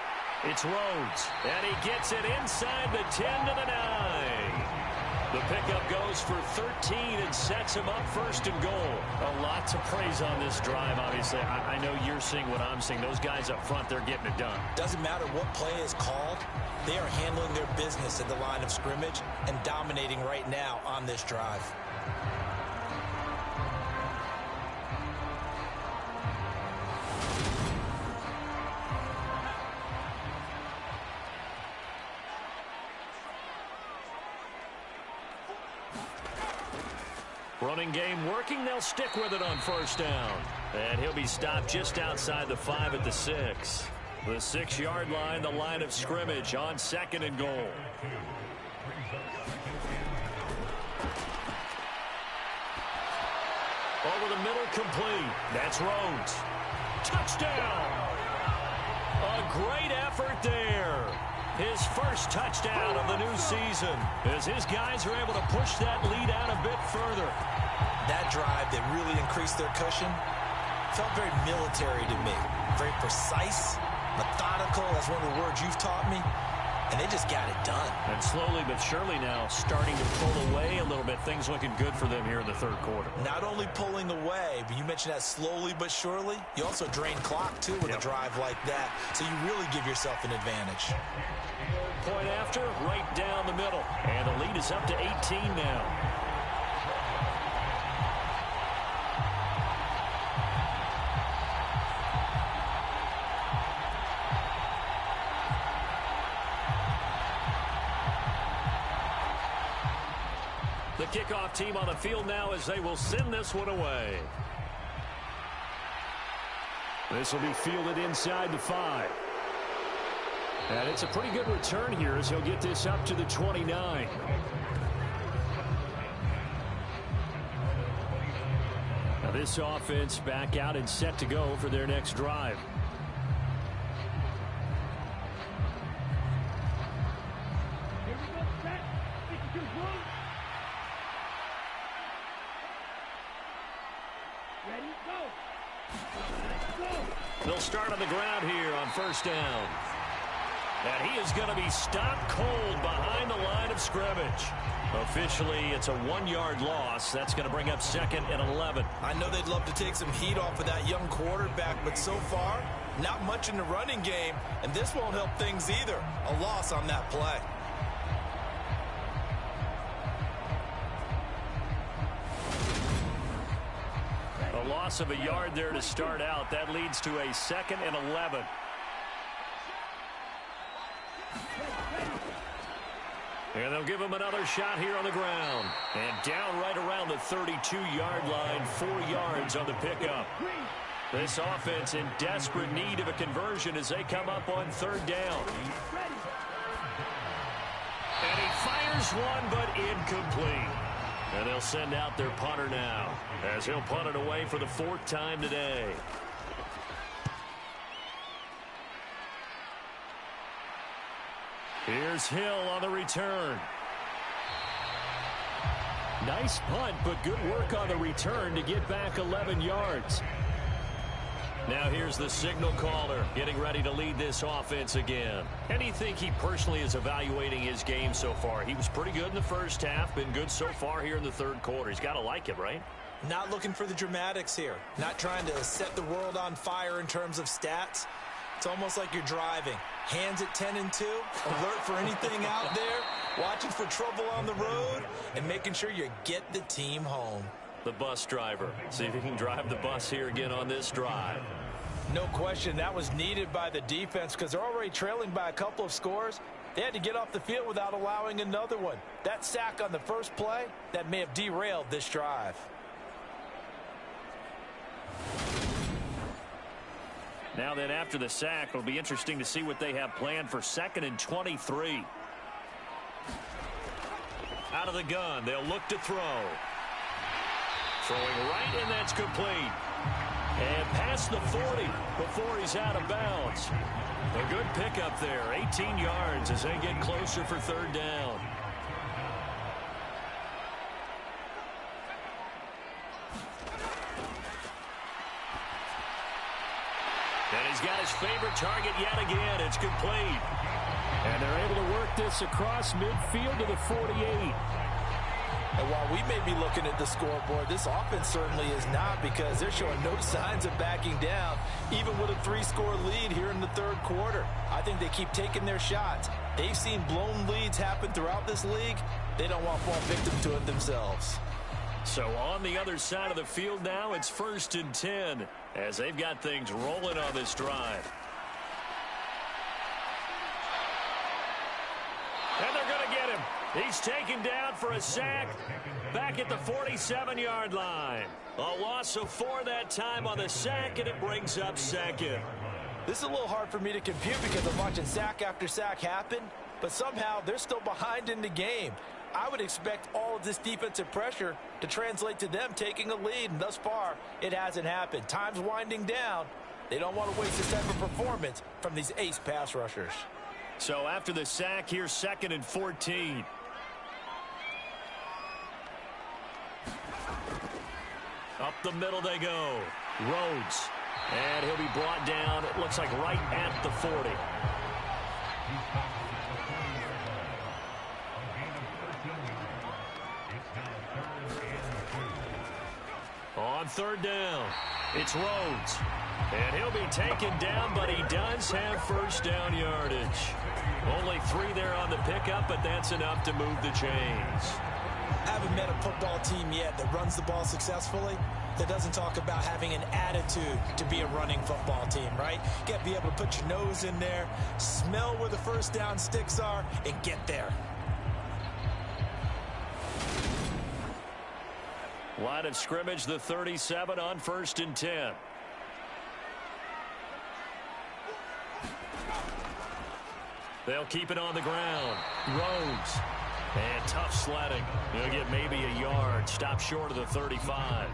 It's Rhodes. And he gets it inside the 10 to the 9. The pickup goes for 13 and sets him up 1st and goal. A lot to praise on this drive, obviously. I know you're seeing what I'm seeing. Those guys up front, they're getting it done. Doesn't matter what play is called. They are handling their business at the line of scrimmage and dominating right now on this drive. Running game working. They'll stick with it on 1st down. And he'll be stopped just outside the 5 at the 6. The 6-yard line, the line of scrimmage on 2nd and goal. Over the middle, complete. That's Rhodes. Touchdown! A great effort there. his first touchdown of the new season, as his guys are able to push that lead out a bit further. That drive that really increased their cushion felt very military to me. Very precise, methodical. That's one of the words you've taught me. And they just got it done. And slowly but surely now starting to pull away a little bit. Things looking good for them here in the third quarter. Not only pulling away, but you mentioned that slowly but surely. You also drain clock, too, with a drive like that. So you really give yourself an advantage. Point after, right down the middle. And the lead is up to 18 now. The kickoff team on the field now as they will send this one away. This will be fielded inside the 5. And it's a pretty good return here as he'll get this up to the 29. Now this offense back out and set to go for their next drive. They'll start on the ground here on first down. And he is going to be stopped cold behind the line of scrimmage. Officially, it's a 1-yard loss. That's going to bring up 2nd and 11. I know they'd love to take some heat off of that young quarterback, but so far, not much in the running game, and this won't help things either. A loss on that play. A loss of a yard there to start out. That leads to a 2nd and 11. And they'll give him another shot here on the ground. And down right around the 32-yard line, 4 yards on the pickup. This offense in desperate need of a conversion as they come up on 3rd down. And he fires one, but incomplete. And they'll send out their punter now as he'll punt it away for the 4th time today. Here's Hill on the return. Nice punt, but good work on the return to get back 11 yards. Now here's the signal caller getting ready to lead this offense again. And you think he personally is evaluating his game so far? He was pretty good in the first half, been good so far here in the 3rd quarter. He's got to like it, right? Not looking for the dramatics here. Not trying to set the world on fire in terms of stats. It's almost like you're driving. Hands at 10 and 2, alert for anything out there, watching for trouble on the road, and making sure you get the team home. The bus driver. See if he can drive the bus here again on this drive. No question, that was needed by the defense because they're already trailing by a couple of scores. They had to get off the field without allowing another one. That sack on the first play, that may have derailed this drive. Now then, after the sack, it'll be interesting to see what they have planned for 2nd and 23. Out of the gun, they'll look to throw. Throwing right, and that's complete. And past the 40 before he's out of bounds. A good pickup there, 18 yards as they get closer for 3rd down. And he's got his favorite target yet again. It's complete. And they're able to work this across midfield to the 48. And while we may be looking at the scoreboard, this offense certainly is not because they're showing no signs of backing down, even with a 3-score lead here in the 3rd quarter. I think they keep taking their shots. They've seen blown leads happen throughout this league. They don't want to fall victim to it themselves. So on the other side of the field now, it's 1st and 10 as they've got things rolling on this drive. And they're going to get him. He's taken down for a sack back at the 47-yard line. A loss of 4 that time on the sack, and it brings up 2nd. This is a little hard for me to compute because I'm watching sack after sack happen, but somehow they're still behind in the game. I would expect all of this defensive pressure to translate to them taking a lead, and thus far, it hasn't happened. Time's winding down. They don't want to waste this type of performance from these ace pass rushers. So after the sack, here's 2nd and 14. Up the middle they go. Rhodes. And he'll be brought down, it looks like right at the 40. On 3rd down, it's Rhodes. And he'll be taken down, but he does have 1st down yardage. Only 3 there on the pickup, but that's enough to move the chains. Haven't met a football team yet that runs the ball successfully, that doesn't talk about having an attitude to be a running football team, right? You got to be able to put your nose in there, smell where the 1st down sticks are, and get there. Line of scrimmage, the 37 on 1st and 10. They'll keep it on the ground. Rhodes. And tough sledding. He'll get maybe a yard. Stop short of the 35.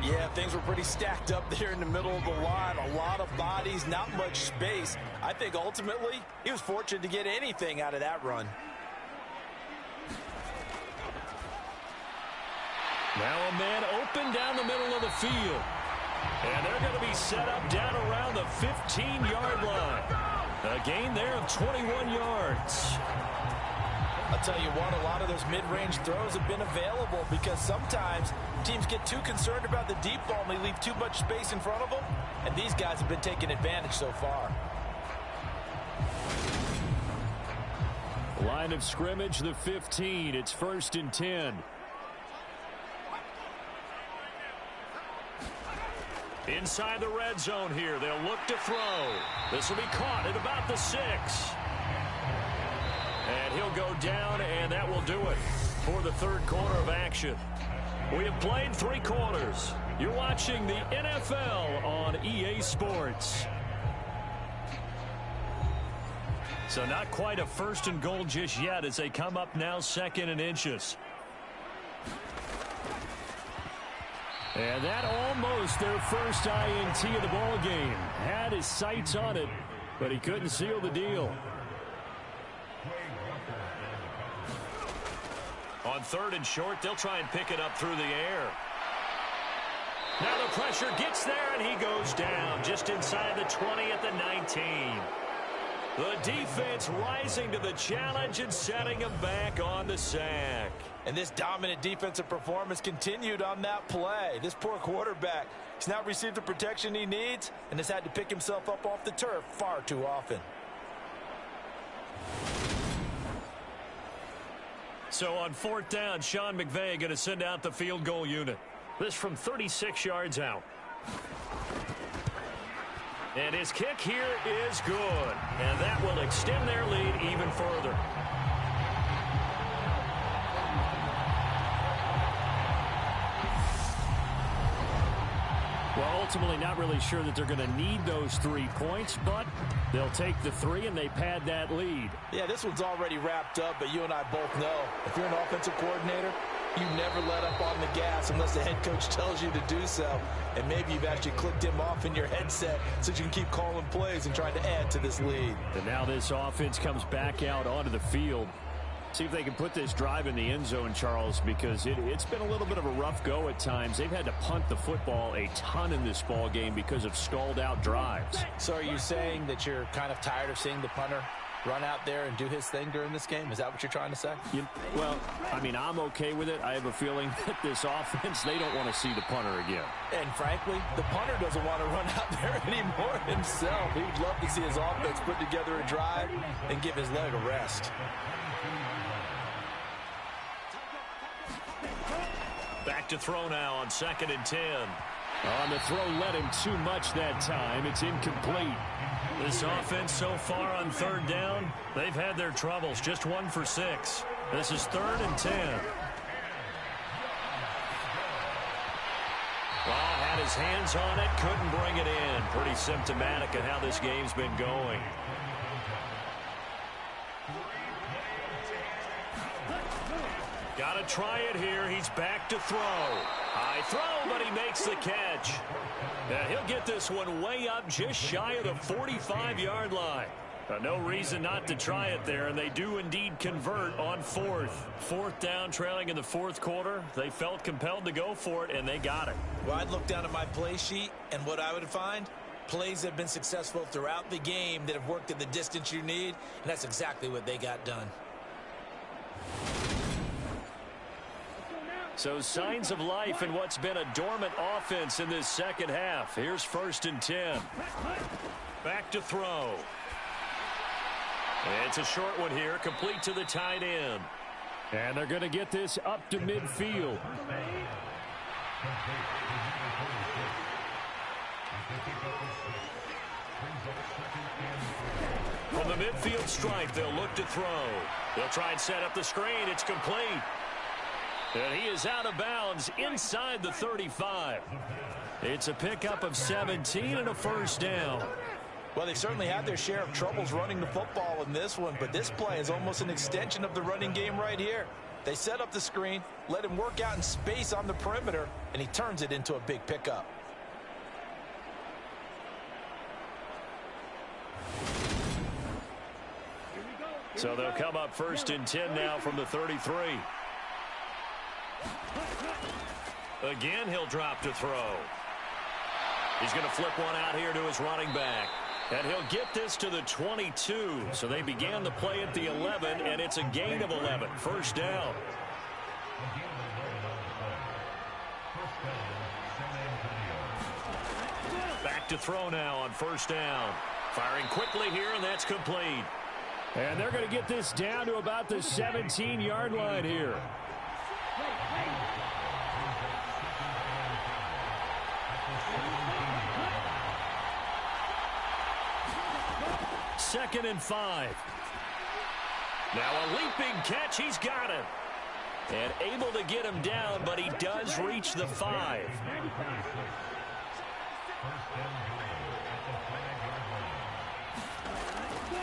Yeah, things were pretty stacked up there in the middle of the line. A lot of bodies, not much space. I think ultimately he was fortunate to get anything out of that run. Now a man open down the middle of the field. And they're going to be set up down around the 15-yard line. A gain there of 21 yards. I'll tell you what, a lot of those mid-range throws have been available because sometimes teams get too concerned about the deep ball and they leave too much space in front of them. And these guys have been taking advantage so far. Line of scrimmage, the 15. It's 1st and 10. Inside the red zone here. They'll look to throw. This will be caught at about the 6. And he'll go down, and that will do it for the 3rd quarter of action. We have played 3 quarters. You're watching the NFL on EA Sports. So not quite a 1st and goal just yet as they come up now 2nd and inches. And that almost their first INT of the ball game. Had his sights on it, but he couldn't seal the deal. On 3rd and short, they'll try and pick it up through the air. Now the pressure gets there, and he goes down just inside the 20 at the 19. The defense rising to the challenge and setting him back on the sack. And this dominant defensive performance continued on that play. This poor quarterback, he's not received the protection he needs and has had to pick himself up off the turf far too often. So on 4th down, Sean McVay going to send out the field goal unit. This from 36 yards out. And his kick here is good. And that will extend their lead even further. Well, ultimately not really sure that they're going to need those 3 points, but they'll take the 3 and they pad that lead. Yeah, this one's already wrapped up, but you and I both know if you're an offensive coordinator, you never let up on the gas unless the head coach tells you to do so. And maybe you've actually clicked him off in your headset so you can keep calling plays and trying to add to this lead. And now this offense comes back out onto the field. See if they can put this drive in the end zone, Charles, because it's been a little bit of a rough go at times. They've had to punt the football a ton in this ball game because of stalled out drives. So are you saying that you're kind of tired of seeing the punter run out there and do his thing during this game? Is that what you're trying to say? Well, I mean, I'm okay with it. I have a feeling that this offense, they don't want to see the punter again. And frankly, the punter doesn't want to run out there anymore himself. He would love to see his offense put together a drive and give his leg a rest. Back to throw now on 2nd and 10. On the throw, led him too much that time. It's incomplete. This offense so far on 3rd down, they've had their troubles. Just 1 for 6. This is 3rd and 10. Well, had his hands on it, couldn't bring it in. Pretty symptomatic of how this game's been going. Got to try it here. He's back to throw. High throw, but he makes the catch. Now he'll get this one way up just shy of the 45-yard line. No reason not to try it there, and they do indeed convert on fourth. Fourth down, trailing in the fourth quarter. They felt compelled to go for it, and they got it. Well, I'd look down at my play sheet, and what I would find, plays have been successful throughout the game that have worked in the distance you need, and that's exactly what they got done. So signs of life in what's been a dormant offense in this second half. Here's 1st and 10. Back to throw. It's a short one here, complete to the tight end. And they're going to get this up to midfield. From the midfield stripe, they'll look to throw. They'll try and set up the screen. It's complete. And he is out of bounds inside the 35. It's a pickup of 17 and a first down. Well, they certainly had their share of troubles running the football in this one, but this play is almost an extension of the running game right here. They set up the screen, let him work out in space on the perimeter, and he turns it into a big pickup. So they'll come up 1st and 10 now from the 33. Again, he'll drop to throw. He's going to flip one out here to his running back. And he'll get this to the 22. So they began the play at the 11, and it's a gain of 11. First down. Back to throw now on 1st down. Firing quickly here, and that's complete. And they're going to get this down to about the 17-yard line here. Second and 5. Now a leaping catch. He's got it. And able to get him down, but he does reach the 5.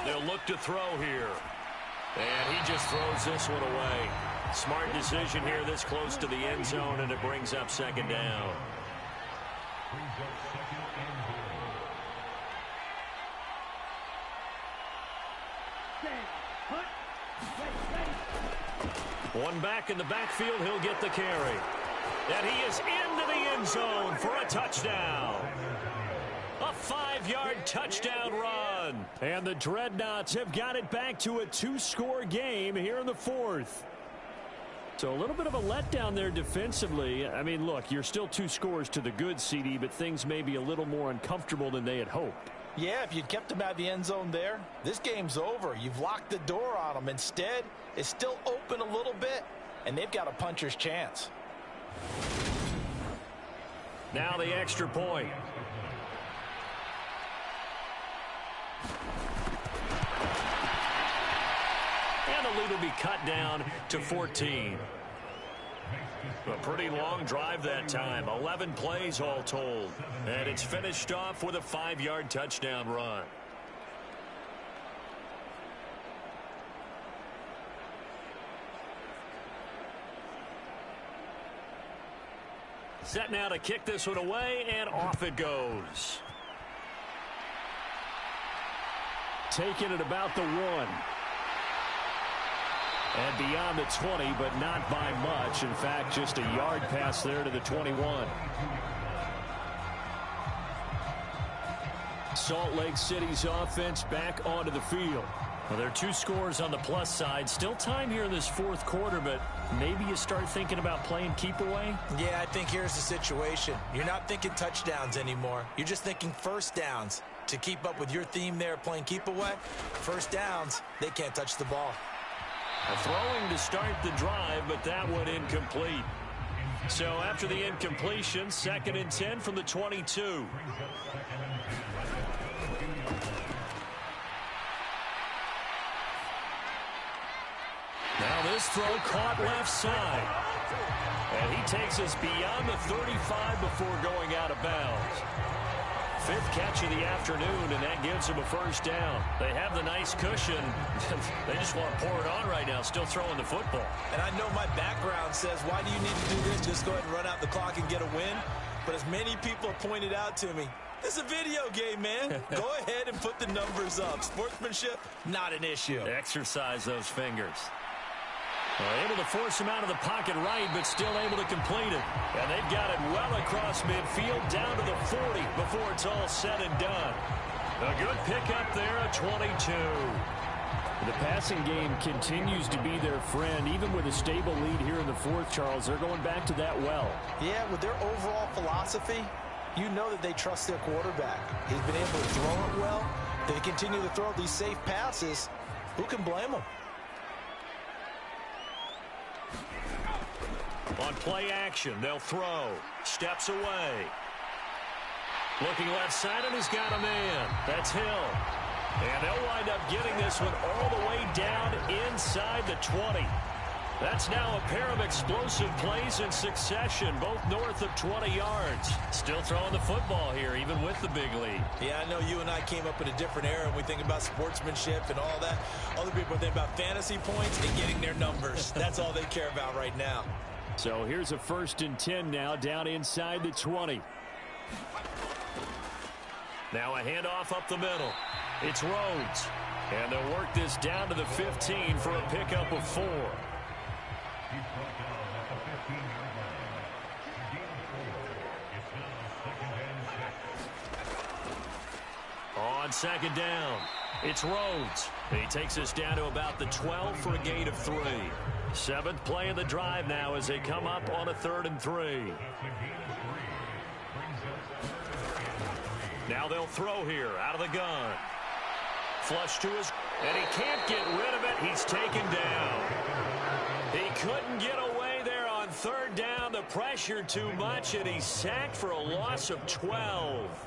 They'll look to throw here. And he just throws this one away. Smart decision here this close to the end zone, and it brings up 2nd down. One back in the backfield, he'll get the carry. And he is into the end zone for a touchdown. A 5-yard touchdown run. And the Dreadnoughts have got it back to a 2-score game here in the 4th. So a little bit of a letdown there defensively. I mean, look, you're still 2 scores to the good, CD, but things may be a little more uncomfortable than they had hoped. Yeah, if you'd kept him out of the end zone there, this game's over. You've locked the door on him. Instead, it's still open a little bit, and they've got a puncher's chance. Now the extra point. And the lead will be cut down to 14. A pretty long drive that time. 11 plays all told. And it's finished off with a 5-yard touchdown run. Set now to kick this one away, and off it goes. Taking it about the 1. And beyond the 20, but not by much. In fact, just a yard pass there to the 21. Salt Lake City's offense back onto the field. Well, there are 2 scores on the plus side. Still time here in this 4th quarter, but maybe you start thinking about playing keep away? Yeah, I think here's the situation. You're not thinking touchdowns anymore. You're just thinking first downs. To keep up with your theme there, playing keep away, first downs, they can't touch the ball. Throwing to start the drive, but that one incomplete. So after the incompletion, 2nd and 10 from the 22. Now this throw caught left side. And he takes us beyond the 35 before going out of bounds. 5th catch of the afternoon, and that gives them a first down. They have the nice cushion. They just want to pour it on right now, still throwing the football. And I know my background says, why do you need to do this? Just go ahead and run out the clock and get a win. But as many people have pointed out to me, It's a video game, man. Go ahead and put the numbers up. Sportsmanship, not an issue. Exercise those fingers. Well, able to force him out of the pocket right, but still able to complete it. And they've got it well across midfield, down to the 40 before it's all said and done. A good pickup there, a 22. The passing game continues to be their friend. Even with a stable lead here in the fourth, Charles, they're going back to that well. Yeah, with their overall philosophy, you know that they trust their quarterback. He's been able to throw it well. They continue to throw these safe passes. Who can blame them? On play action, they'll throw. Steps away. Looking left side, and he's got a man. That's Hill. And they'll wind up getting this one all the way down inside the 20. That's now a pair of explosive plays in succession, both north of 20 yards. Still throwing the football here, even with the big lead. Yeah, I know you and I came up in a different era, and we think about sportsmanship and all that. Other people think about fantasy points and getting their numbers. That's all they care about right now. So here's a 1st and 10 now, down inside the 20. Now a handoff up the middle. It's Rhodes. And they'll work this down to the 15 for a pickup of 4. On 2nd down, it's Rhodes. He takes us down to about the 12 for a gain of 3. 7th play of the drive now as they come up on a 3rd and 3. Now they'll throw here out of the gun. Flush to his, and he can't get rid of it. He's taken down. He couldn't get away there on 3rd down. The pressure too much, and he's sacked for a loss of 12.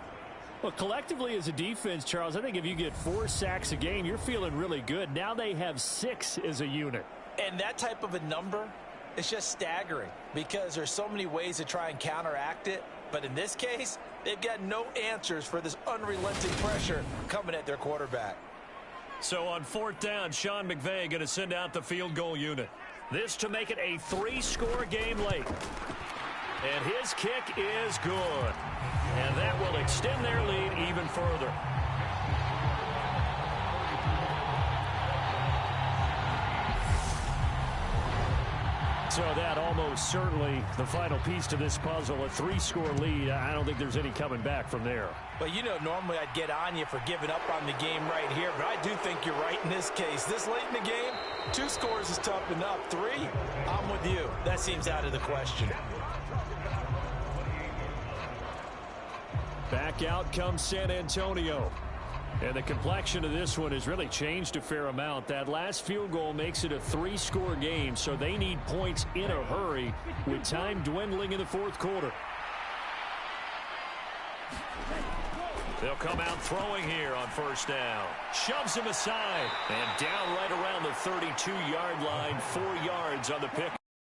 Well, collectively as a defense, Charles, I think if you get 4 sacks a game, you're feeling really good. Now they have 6 as a unit. And that type of a number is just staggering because there's so many ways to try and counteract it. But in this case, they've got no answers for this unrelenting pressure coming at their quarterback. So on 4th down, Sean McVay going to send out the field goal unit. This to make it a 3-score game late. And his kick is good. And that will extend their lead even further. So that almost certainly the final piece to this puzzle, a 3-score lead. I don't think there's any coming back from there. But, you know, normally I'd get on you for giving up on the game right here, but I do think you're right in this case. This late in the game, 2 scores is tough enough. 3, I'm with you. That seems out of the question. Back out comes San Antonio. And the complexion of this one has really changed a fair amount. That last field goal makes it a 3-score game, so they need points in a hurry with time dwindling in the 4th quarter. They'll come out throwing here on 1st down. Shoves him aside. And down right around the 32-yard line, 4 yards on the pickup.